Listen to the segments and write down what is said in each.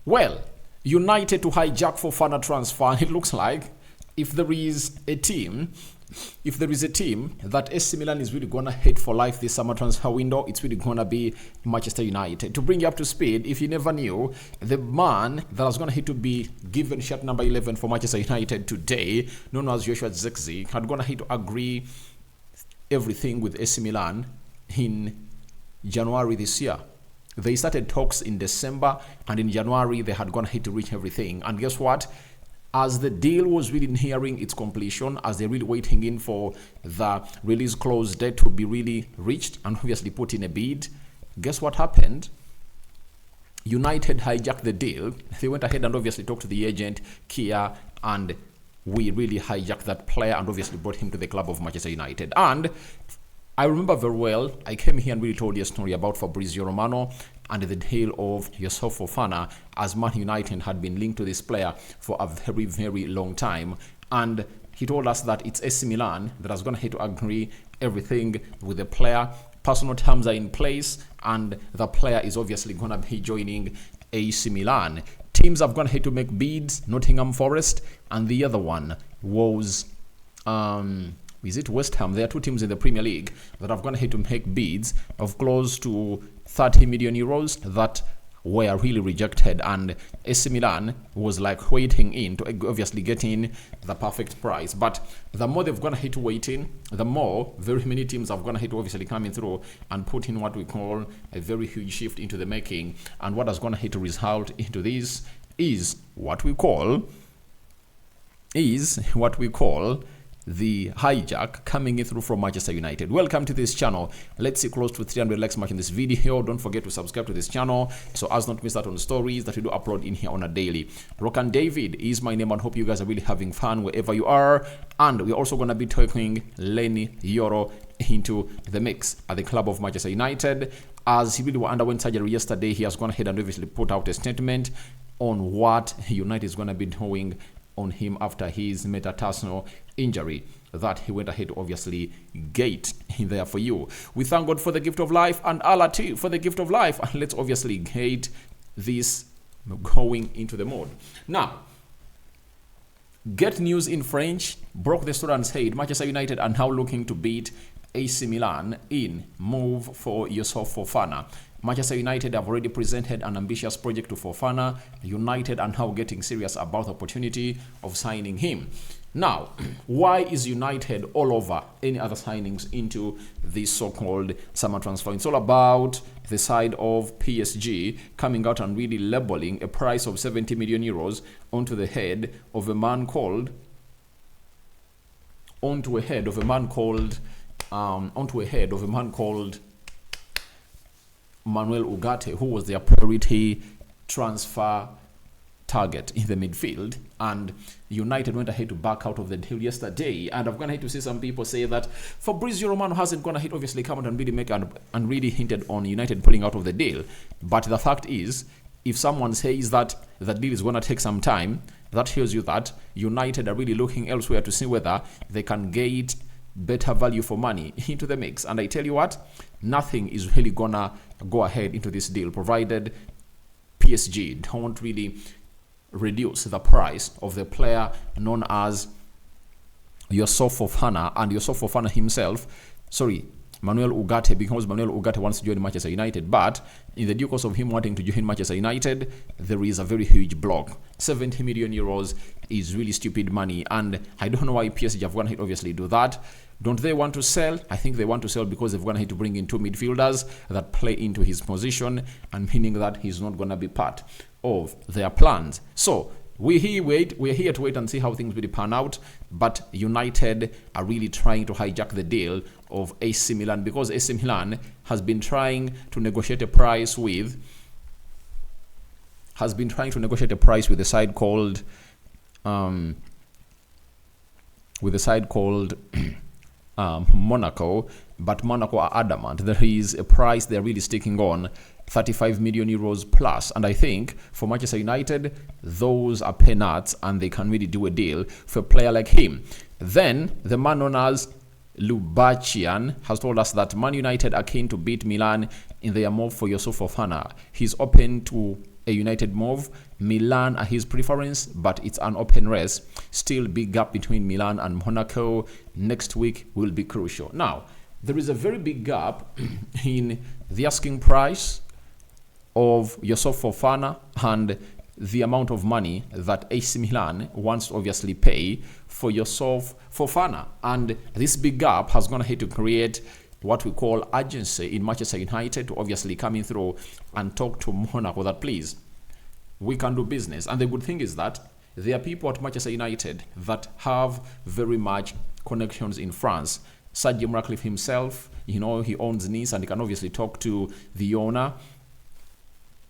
Well, United to hijack Fofana transfer. It looks like if there is a team that AC Milan is really gonna hate for life this summer transfer window, it's really gonna be Manchester United. To bring you up to speed, if you never knew, the man that was gonna hate to be given shirt number 11 for Manchester United today, known as Youssouf, had gonna hate to agree everything with AC Milan in January this year. They started talks in December, and in January they had gone ahead to reach everything. And guess what? As the deal was really nearing its completion, as they're really waiting in for the release clause date to be really reached and obviously put in a bid, guess what happened? United hijacked the deal. They went ahead and obviously talked to the agent, Kia, and we really hijacked that player and obviously brought him to the club of Manchester United. And I remember very well, I came here and really told you a story about Fabrizio Romano and the deal of Youssouf Fofana, as Man United had been linked to this player for a very, very long time. And he told us that it's AC Milan that is going to have to agree everything with the player. Personal terms are in place, and the player is obviously going to be joining AC Milan. Teams have gone ahead to make bids, Nottingham Forest, and the other one was is it West Ham? There are two teams in the Premier League that have gone ahead to make bids of close to 30 million euros that were really rejected, and AC Milan was like waiting in to obviously get in the perfect price. But the more they've gone ahead to wait in, the more very many teams have gone ahead to obviously coming through and put in what we call a very huge shift into the making. And what has gone ahead to result into this is what we call the hijack coming in through from Manchester United. Welcome to this channel. Let's see close to 300 likes marking this video. Don't forget to subscribe to this channel so as not to miss out on the stories that we do upload in here on a daily. Rock and David is my name, and hope you guys are really having fun wherever you are. And we're also going to be taking Leny Yoro into the mix at the club of Manchester United. As he really underwent surgery yesterday, he has gone ahead and obviously put out a statement on what United is going to be doing on him after his metatarsal injury that he went ahead to obviously get in there for you. We thank God for the gift of life, and Allah too for the gift of life, and let's obviously get this going into the mode. Now, Get News in French broke the story and said Manchester United are now looking to beat AC Milan in move for Youssouf Fofana. Manchester United have already presented an ambitious project to Fofana. United are now getting serious about the opportunity of signing him. Now, why is United all over any other signings into this so-called summer transfer? It's all about the side of PSG coming out and really labeling a price of 70 million euros onto the head of a man called Manuel Ugarte, who was their priority transfer target in the midfield. And United went ahead to back out of the deal yesterday. And I've gone ahead to see some people say that Fabrizio Romano hasn't gone ahead obviously come out and really and really hinted on United pulling out of the deal. But the fact is, if someone says that the deal is going to take some time, that tells you that United are really looking elsewhere to see whether they can get better value for money into the mix. And I tell you what, nothing is really gonna go ahead into this deal provided PSG don't really reduce the price of the player known as Youssouf Fofana. And Youssouf Fofana himself, Manuel Ugarte, because Manuel Ugarte wants to join Manchester United, but in the due course of him wanting to join Manchester United, there is a very huge block. 70 million euros is really stupid money, and I don't know why PSG have gone ahead obviously do that. Don't they want to sell? I think they want to sell because they've gone ahead to bring in two midfielders that play into his position, and meaning that he's not going to be part of their plans. So we're here to wait and see how things really pan out. But United are really trying to hijack the deal of AC Milan, because AC Milan has been trying to negotiate a price with the side called Monaco, but Monaco are adamant there is a price they're really sticking on, 35 million euros plus. And I think for Manchester United, those are peanuts, and they can really do a deal for a player like him. Then the man known as Lubachian has told us that Man United are keen to beat Milan in their move for Youssouf Fofana. He's open to a United move. Milan are his preference, but it's an open race. Still big gap between Milan and Monaco. Next week will be crucial. Now, there is a very big gap in the asking price of Youssouf Fofana and the amount of money that AC Milan wants to obviously pay for Youssouf Fofana. And this big gap has gone ahead to create what we call urgency in Manchester United to obviously coming through and talk to Monaco that please, we can do business. And the good thing is that there are people at Manchester United that have very much connections in France. Sir Jim Ratcliffe himself, he owns Nice and he can obviously talk to the owner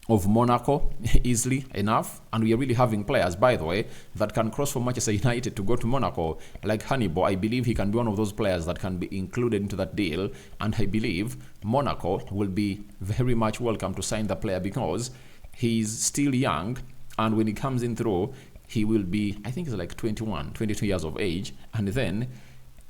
of Monaco easily enough. And we are really having players, by the way, that can cross from Manchester United to go to Monaco, like Hannibal. I believe he can be one of those players that can be included into that deal, and I believe Monaco will be very much welcome to sign the player because he's still young, and when he comes in through, he will be, I think he's like 21, 22 years of age, and then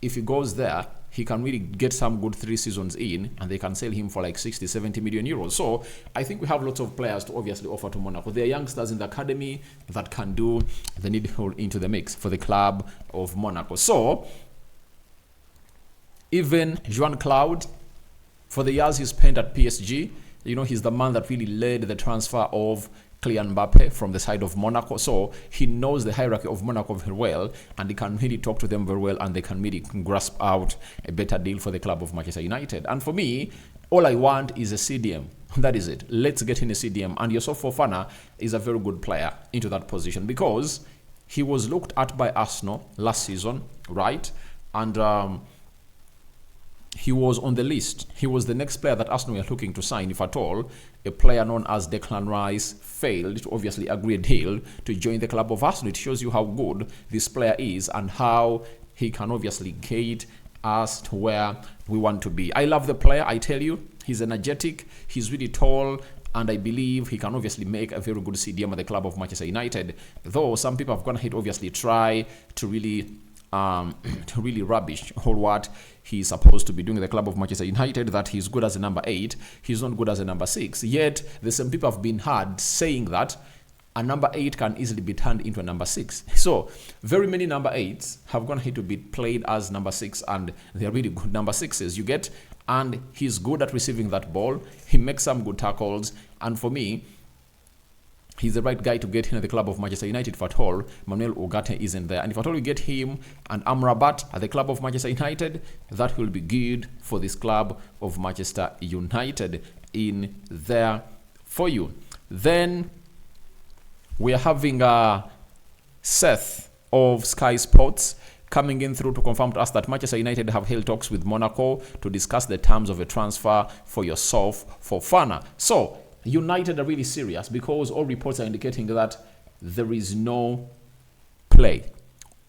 if he goes there, he can really get some good 3 seasons in, and they can sell him for like 60, 70 million euros. So I think we have lots of players to obviously offer to Monaco. There are youngsters in the academy that can do the needful into the mix for the club of Monaco. So even Joan Claude, for the years he spent at PSG, he's the man that really led the transfer of Kylian Mbappe from the side of Monaco. So he knows the hierarchy of Monaco very well, and he can really talk to them very well, and they can really grasp out a better deal for the club of Manchester United. And for me, all I want is a CDM. That is it. Let's get in a CDM. And Youssouf Fofana is a very good player into that position because he was looked at by Arsenal last season, right? And he was on the list. He was the next player that Arsenal were looking to sign, if at all. A player known as Declan Rice failed to obviously agree a deal to join the club of Arsenal. It shows you how good this player is and how he can obviously get us to where we want to be. I love the player, I tell you. He's energetic, he's really tall, and I believe he can obviously make a very good CDM at the club of Manchester United. Though some people have gone ahead obviously try to really rubbish all what he's supposed to be doing at the club of Manchester United, that he's good as a number 8, he's not good as a number 6. Yet, the same people have been heard saying that a number 8 can easily be turned into a number 6. So, very many number 8s have gone ahead to be played as number 6, and they're really good number 6s, you get? And he's good at receiving that ball, he makes some good tackles, and for me, he's the right guy to get in at the club of Manchester United if at all Manuel Ugarte isn't there. And if at all we get him and Amrabat at the club of Manchester United, that will be good for this club of Manchester United in there for you. Then we are having Seth of Sky Sports coming in through to confirm to us that Manchester United have held talks with Monaco to discuss the terms of a transfer for Youssouf Fofana. So, United are really serious because all reports are indicating that there is no play.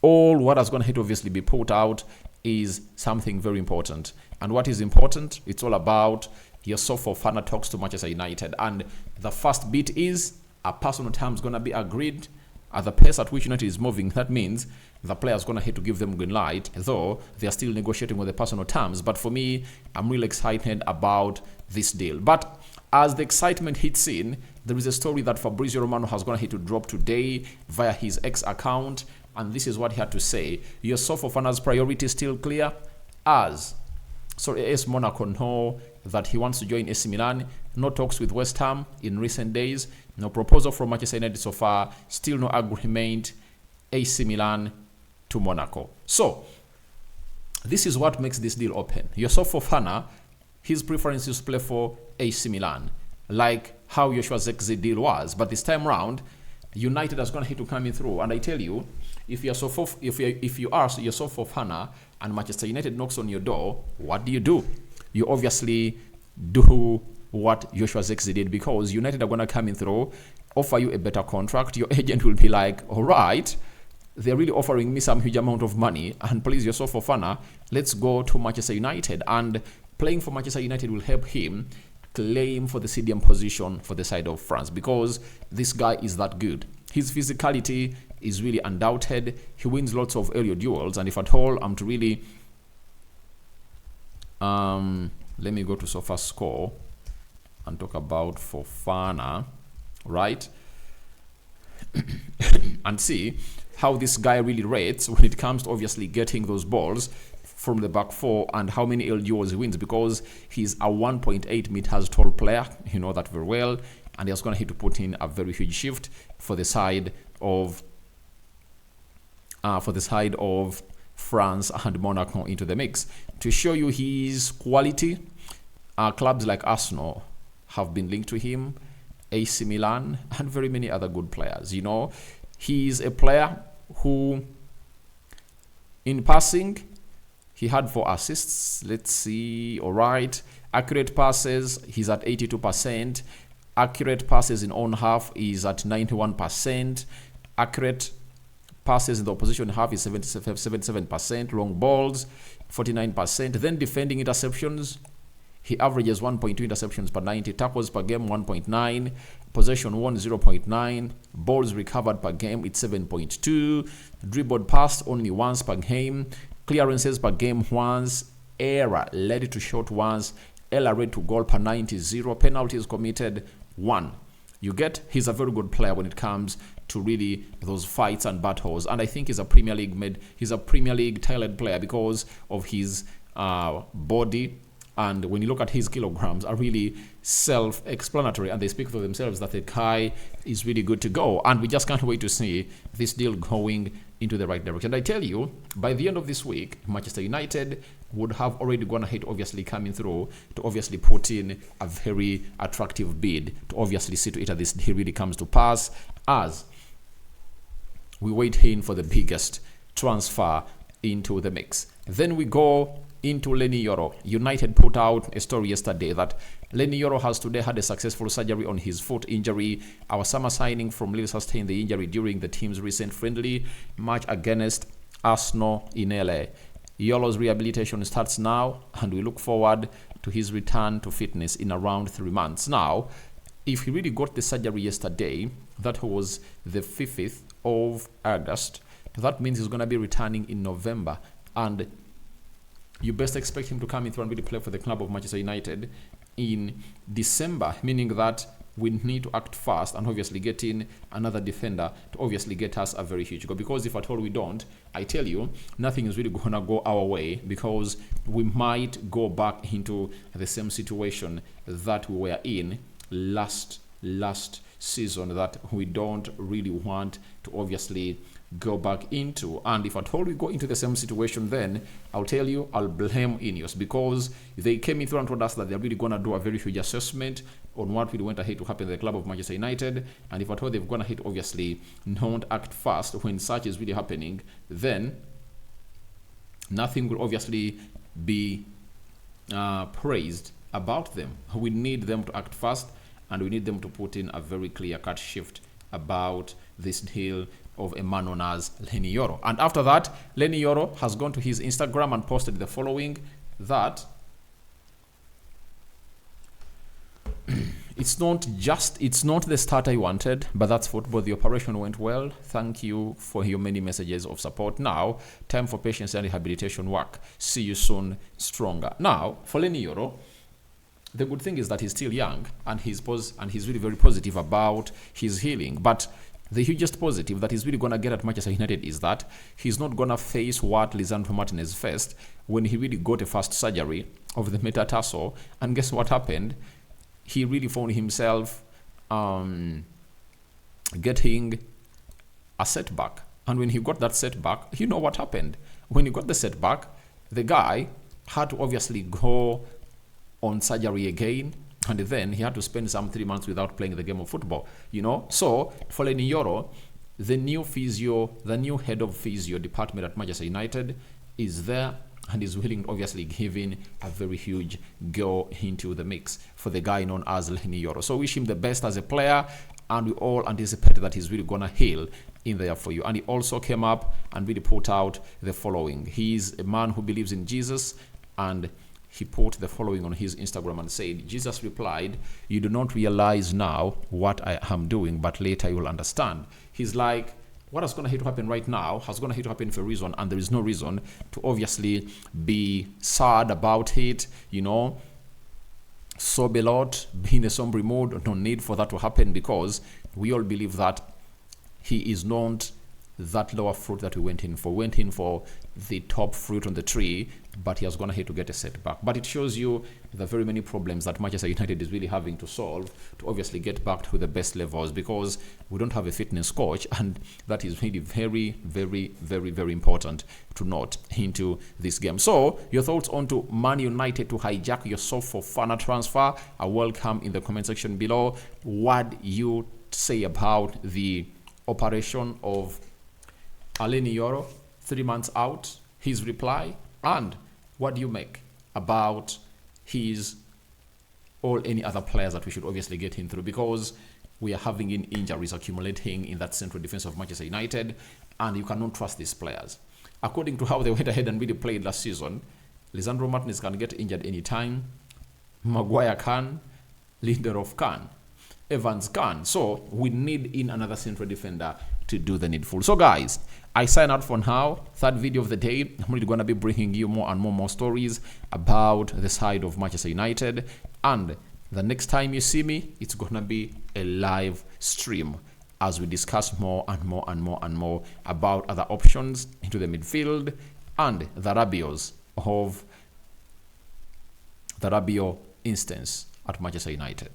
All what is going to obviously be put out is something very important. And what is important? It's all about Youssouf Fofana talks to Manchester United. And the first bit is a personal term is going to be agreed at the pace at which United is moving. That means the player is going to have to give them green light, though they are still negotiating with the personal terms. But for me, I'm really excited about this deal. But as the excitement hits in, there is a story that Fabrizio Romano has gone ahead to drop today via his X account, and this is what he had to say. Youssouf Fofana's priority is still clear, as AS Monaco know that he wants to join AC Milan. No talks with West Ham in recent days. No proposal from Manchester United so far. Still no agreement. AC Milan to Monaco. So, this is what makes this deal open. Youssouf Fofana, his preference is to play for AC Milan, like how Joshua Zirkzee deal was. But this time round, United has gone ahead to come in through. And I tell you, if you are Youssouf Fofana and Manchester United knocks on your door, what do? You obviously do what Joshua Zirkzee did, because United are going to come in through, offer you a better contract. Your agent will be like, all right, they're really offering me some huge amount of money, and please, Youssouf Fofana, let's go to Manchester United. And playing for Manchester United will help him claim for the CDM position for the side of France, because this guy is that good. His physicality is really undoubted. He wins lots of aerial duels, and if at all I'm to really let me go to SofaScore and talk about Fofana. right? And see how this guy really rates when it comes to obviously getting those balls from the back four and how many LGOs he wins, because he's a 1.8 meters tall player. You know that very well. And he's going to have to put in a very huge shift for the side of France and Monaco into the mix. To show you his quality, clubs like Arsenal have been linked to him, AC Milan, and very many other good players. You know, he's a player who, in passing, he had 4 assists. Let's see. All right. Accurate passes, he's at 82%. Accurate passes in own half is at 91%. Accurate passes in the opposition half is 77%. Long balls, 49%. Then defending interceptions, he averages 1.2 interceptions per 90. Tackles per game, 1.9. Possession won, 0.9. Balls recovered per game, it's 7.2. Dribbled past only once per game. Clearances per game, once. Error led to short ones. Error rate to goal per 90, 0. Penalties committed, 1. You get, he's a very good player when it comes to really those fights and battles. And I think he's a Premier League talented player because of his body. And when you look at his kilograms, are really self-explanatory, and they speak for themselves that the guy is really good to go. And we just can't wait to see this deal going into the right direction. And I tell you, by the end of this week, Manchester United would have already gone ahead, obviously coming through to obviously put in a very attractive bid to obviously see to it that this deal really comes to pass, as we wait in for the biggest transfer into the mix. Then we go into Leny Yoro. United put out a story yesterday that Leny Yoro has today had a successful surgery on his foot injury. Our summer signing from Lille sustained the injury during the team's recent friendly match against Arsenal in LA. Yoro's rehabilitation starts now, and we look forward to his return to fitness in around 3 months. Now, if he really got the surgery yesterday, that was the 5th of August, that means he's going to be returning in November. And you best expect him to come in through and really play for the club of Manchester United in December, meaning that we need to act fast and obviously get in another defender to obviously get us a very huge goal. Because if at all we don't, I tell you, nothing is really going to go our way, because we might go back into the same situation that we were in last season, that we don't really want to obviously go back into. And if at all we go into the same situation, then I'll tell you, I'll blame Ineos, because they came in through and told us that they're really going to do a very huge assessment on what really went ahead to happen in the club of Manchester United. And if at all they've gone ahead, obviously not act fast when such is really happening, then nothing will obviously be praised about them. We need them to act fast, and we need them to put in a very clear-cut shift about this deal of a man known as Leny Yoro. And after that, Leny Yoro has gone to his Instagram and posted the following, that it's not the start I wanted, but that's football. The operation went well. Thank you for your many messages of support. Now, time for patience and rehabilitation work. See you soon, stronger. Now, for Leny Yoro, the good thing is that he's still young, and he's really very positive about his healing. But the hugest positive that he's really going to get at Manchester United is that he's not going to face what Lisandro Martinez faced when he really got a first surgery of the metatarsal. And guess what happened? He really found himself getting a setback. And when he got that setback, you know what happened? When he got the setback, the guy had to obviously go on surgery again, and then he had to spend some 3 months without playing the game of football, you know. So for Leny Yoro, the new head of physio department at Manchester United is there, and is willing, obviously giving a very huge go into the mix for the guy known as Leny Yoro. So wish him the best as a player, and we all anticipate that he's really gonna heal in there for you. And he also came up and really put out the following. He's a man who believes in Jesus, and he put the following on his Instagram and said, Jesus replied, "You do not realize now what I am doing, but later you will understand." He's like, what is going to happen right now has going to happen for a reason, and there is no reason to obviously be sad about it, you know. sob a lot, be in a somber mood. No need for that to happen, because we all believe that he is not that lower fruit that we went in for. We went in for the top fruit on the tree, but he has gone ahead to get a setback. But it shows you the very many problems that Manchester United is really having to solve to obviously get back to the best levels, because we don't have a fitness coach, and that is really very, very, very, very important to note into this game. So your thoughts on to Man United to hijack Youssouf Fofana transfer are welcome in the comment section below. What you say about the operation of Leny Yoro, 3 months out, his reply, and what do you make about his or any other players that we should obviously get him through, because we are having injuries accumulating in that central defense of Manchester United, and you cannot trust these players. According to how they went ahead and really played last season, Lisandro Martinez can get injured anytime, Maguire can, Lindelof can, Evans can. So we need in another central defender to do the needful. So guys, I sign out for now. Third video of the day. I'm really going to be bringing you more and more stories about the side of Manchester United. And the next time you see me, it's going to be a live stream as we discuss more and more about other options into the midfield and the Rabios of the Rabiot instance at Manchester United.